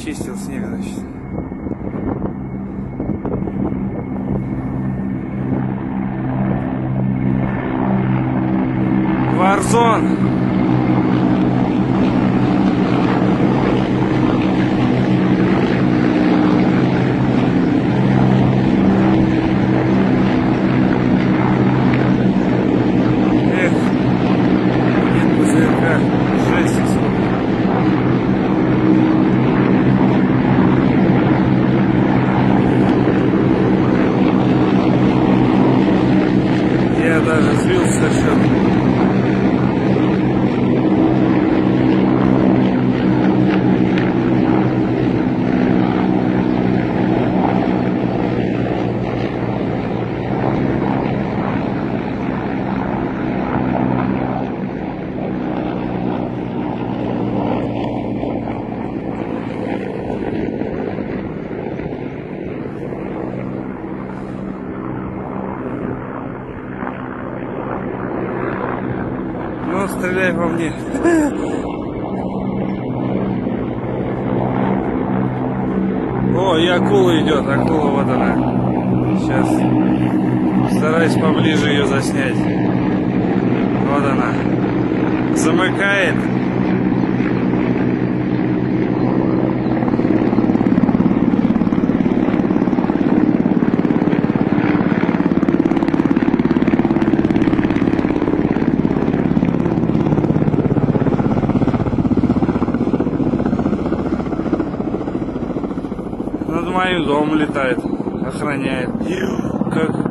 чистил снег, значит. Warzone. Эх, нет ПЗРК, жесть. Я даже сбился со счета. Ну, стреляй по мне. О, и акула идет, акула вот она. Сейчас стараюсь поближе ее заснять. Вот она. Замыкает. Над моим домом летает, охраняет. Как